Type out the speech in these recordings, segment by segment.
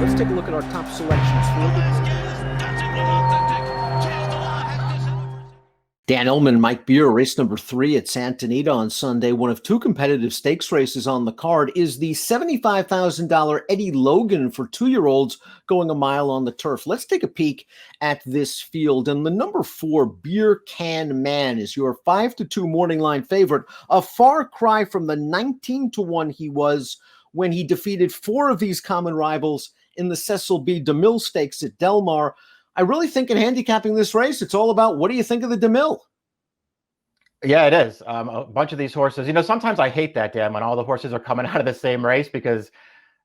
let's take a look at our top selections for Dan Illman, Mike Beer, race number 3 at Santa Anita on Sunday. One of 2 competitive stakes races on the card is the $75,000 Eddie Logan for 2-year-olds going a mile on the turf. Let's take a peek at this field. And the number 4, Beer Can Man, is your 5-2 morning line favorite. A far cry from the 19-1 he was when he defeated 4 of these common rivals in the Cecil B. DeMille Stakes at Del Mar. I really think in handicapping this race, it's all about what do you think of the DeMille? Yeah, it is. A bunch of these horses, sometimes I hate that, Dan, when all the horses are coming out of the same race because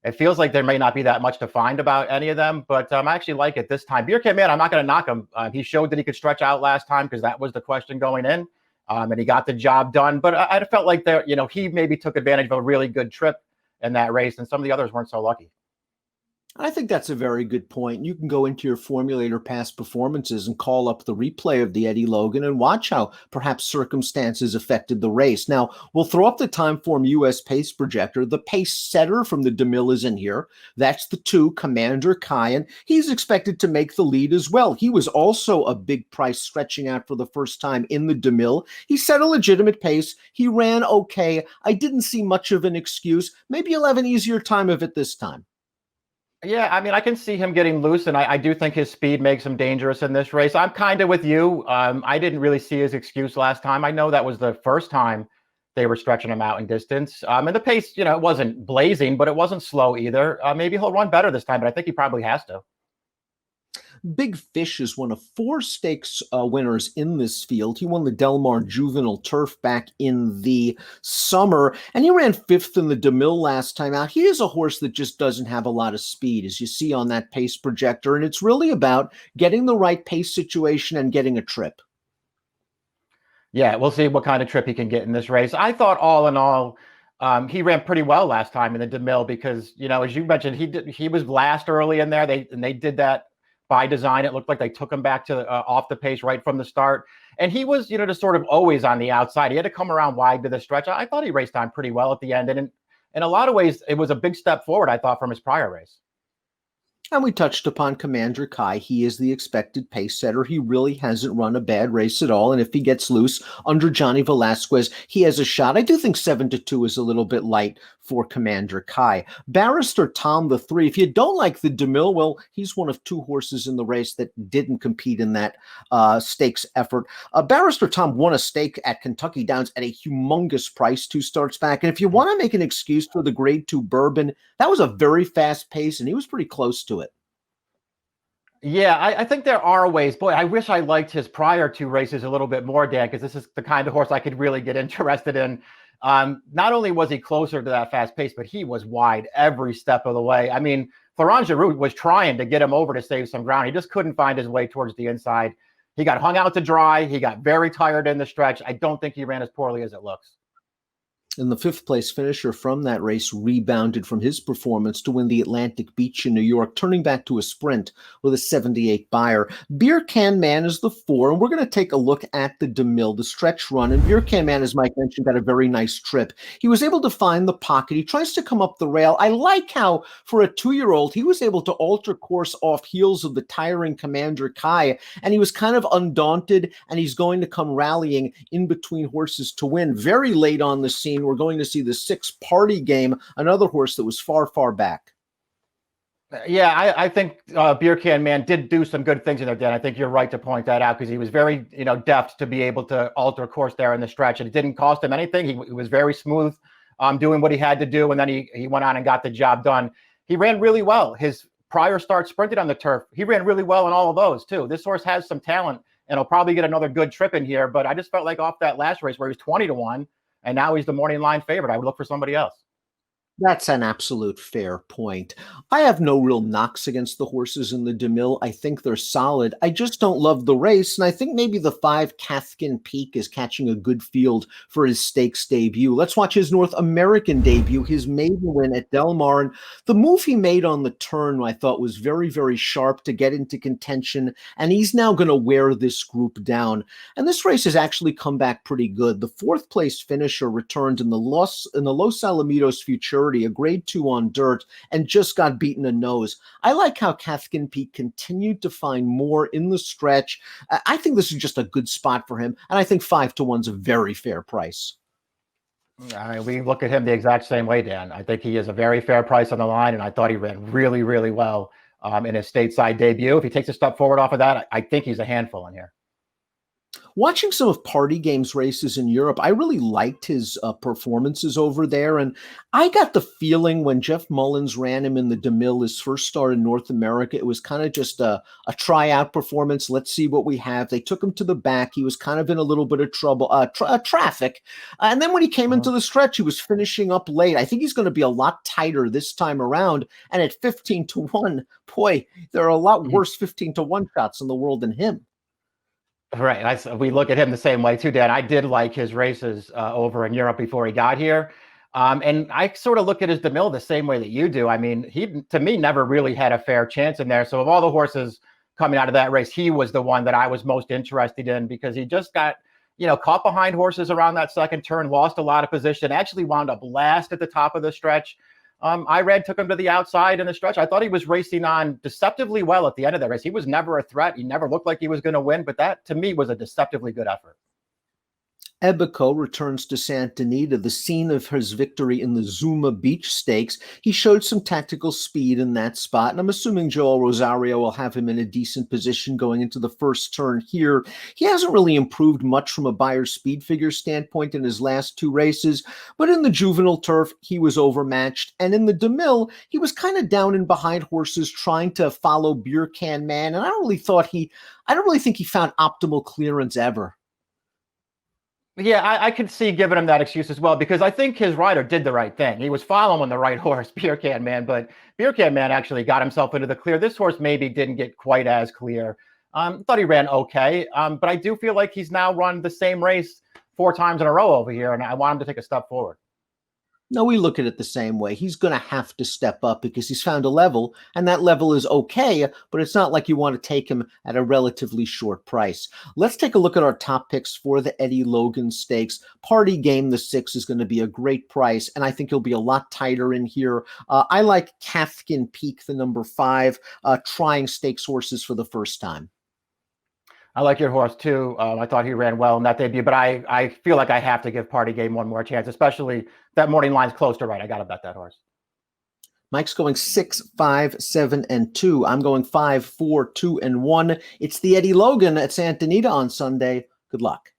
it feels like there may not be that much to find about any of them. But I actually like it this time. Beer Can Man, I'm not going to knock him. He showed that he could stretch out last time because that was the question going in. And he got the job done. But I felt like there, he maybe took advantage of a really good trip in that race, and some of the others weren't so lucky. I think that's a very good point. You can go into your formulator past performances and call up the replay of the Eddie Logan and watch how perhaps circumstances affected the race. Now, we'll throw up the Timeform US pace projector. The pace setter from the DeMille is in here. That's the 2, Commander Kai, and he's expected to make the lead as well. He was also a big price stretching out for the first time in the DeMille. He set a legitimate pace. He ran okay. I didn't see much of an excuse. Maybe you'll have an easier time of it this time. Yeah, I mean, I can see him getting loose, and I do think his speed makes him dangerous in this race. I'm kind of with you. I didn't really see his excuse last time. I know that was the first time they were stretching him out in distance. And the pace, it wasn't blazing, but it wasn't slow either. Maybe he'll run better this time, but I think he probably has to. Big Fish is one of 4 stakes winners in this field. He won the Del Mar Juvenile Turf back in the summer, and he ran 5th in the DeMille last time out. He is a horse that just doesn't have a lot of speed, as you see on that pace projector, and it's really about getting the right pace situation and getting a trip. Yeah, we'll see what kind of trip he can get in this race. I thought all in all, he ran pretty well last time in the DeMille because, as you mentioned, he was last early in there. They did that by design. It looked like they took him back to off the pace right from the start. And he was, just sort of always on the outside. He had to come around wide to the stretch. I thought he raced time pretty well at the end. And in a lot of ways, it was a big step forward, I thought, from his prior race. And we touched upon Commander Kai. He is the expected pace setter. He really hasn't run a bad race at all. And if he gets loose under Johnny Velasquez, he has a shot. I do think 7-2 is a little bit light for Commander Kai. Barrister Tom, the 3. If you don't like the DeMille, well, he's one of 2 horses in the race that didn't compete in that stakes effort. Barrister Tom won a stake at Kentucky Downs at a humongous price 2 starts back. And if you want to make an excuse for the Grade 2 Bourbon, that was a very fast pace, and he was pretty close to it. Yeah, I think there are ways. Boy, I wish I liked his prior 2 races a little bit more, Dan, because this is the kind of horse I could really get interested in. Not only was he closer to that fast pace, but he was wide every step of the way. I mean, Florent Giroux was trying to get him over to save some ground. He just couldn't find his way towards the inside. He got hung out to dry. He got very tired in the stretch. I don't think he ran as poorly as it looks. And the 5th place finisher from that race rebounded from his performance to win the Atlantic Beach in New York, turning back to a sprint with a 78 buyer. Beer Can Man is the 4, and we're going to take a look at the DeMille, the stretch run. And Beer Can Man, as Mike mentioned, got a very nice trip. He was able to find the pocket. He tries to come up the rail. I like how, for a 2-year-old, he was able to alter course off heels of the tiring Commander Kai, and he was kind of undaunted, and he's going to come rallying in between horses to win. Very late on the scene, we're going to see the 6 Party Game, another horse that was far, far back. Yeah, I think Beer Can Man did do some good things in there, Dan. I think you're right to point that out because he was very, deft to be able to alter course there in the stretch, and it didn't cost him anything. He was very smooth doing what he had to do, and then he went on and got the job done. He ran really well. His prior start sprinted on the turf. He ran really well in all of those, too. This horse has some talent, and he'll probably get another good trip in here, but I just felt like off that last race where he was 20-1, and now he's the morning line favorite, I would look for somebody else. That's an absolute fair point. I have no real knocks against the horses in the DeMille. I think they're solid. I just don't love the race, and I think maybe the 5 Cathkin Peak is catching a good field for his stakes debut. Let's watch his North American debut, his maiden win at Del Mar. And the move he made on the turn, I thought, was very, very sharp to get into contention, and he's now going to wear this group down. And this race has actually come back pretty good. The 4th place finisher returned in the Los Alamitos Futura dirty, a grade 2 on dirt, and just got beaten a nose. I like how Cathkin Peak continued to find more in the stretch. I think this is just a good spot for him, and I think 5-1 is a very fair price. We look at him the exact same way, Dan. I think he is a very fair price on the line, and I thought he ran really, really well in his stateside debut. If he takes a step forward off of that, I think he's a handful in here. Watching some of Party Game's races in Europe, I really liked his performances over there. And I got the feeling when Jeff Mullins ran him in the DeMille, his first start in North America, it was kind of just a tryout performance. Let's see what we have. They took him to the back. He was kind of in a little bit of trouble, traffic. And then when he came into the stretch, he was finishing up late. I think he's going to be a lot tighter this time around. And at 15-1, boy, there are a lot worse 15-1 shots in the world than him. Right. We look at him the same way too, Dan. I did like his races over in Europe before he got here. And I sort of look at his DeMille the same way that you do. I mean, he, to me, never really had a fair chance in there. So of all the horses coming out of that race, he was the one that I was most interested in because he just got, caught behind horses around that second turn, lost a lot of position, actually wound up last at the top of the stretch. Irad took him to the outside in the stretch. I thought he was racing on deceptively well at the end of that race. He was never a threat. He never looked like he was going to win, but that, to me, was a deceptively good effort. Ebico returns to Santa Anita, the scene of his victory in the Zuma Beach Stakes. He showed some tactical speed in that spot, and I'm assuming Joel Rosario will have him in a decent position going into the first turn here. He hasn't really improved much from a Beyer speed figure standpoint in his last two races, but in the juvenile turf, he was overmatched, and in the DeMille, he was kind of down and behind horses trying to follow Beer Can Man, and I don't really think he found optimal clearance ever. Yeah, I could see giving him that excuse as well, because I think his rider did the right thing. He was following the right horse, Beer Can Man, but Beer Can Man actually got himself into the clear. This horse maybe didn't get quite as clear. Thought he ran okay, but I do feel like he's now run the same race 4 times in a row over here, and I want him to take a step forward. No, we look at it the same way. He's going to have to step up because he's found a level, and that level is okay, but it's not like you want to take him at a relatively short price. Let's take a look at our top picks for the Eddie Logan Stakes. Party Game, the 6, is going to be a great price, and I think he'll be a lot tighter in here. I like Cathkin Peak, the number 5, trying stakes horses for the first time. I like your horse too. I thought he ran well in that debut, but I feel like I have to give Party Game one more chance, especially that morning line's close to right. I got to bet that horse. Mike's going 6, 5, 7, and 2. I'm going 5, 4, 2, and 1. It's the Eddie Logan at Santa Anita on Sunday. Good luck.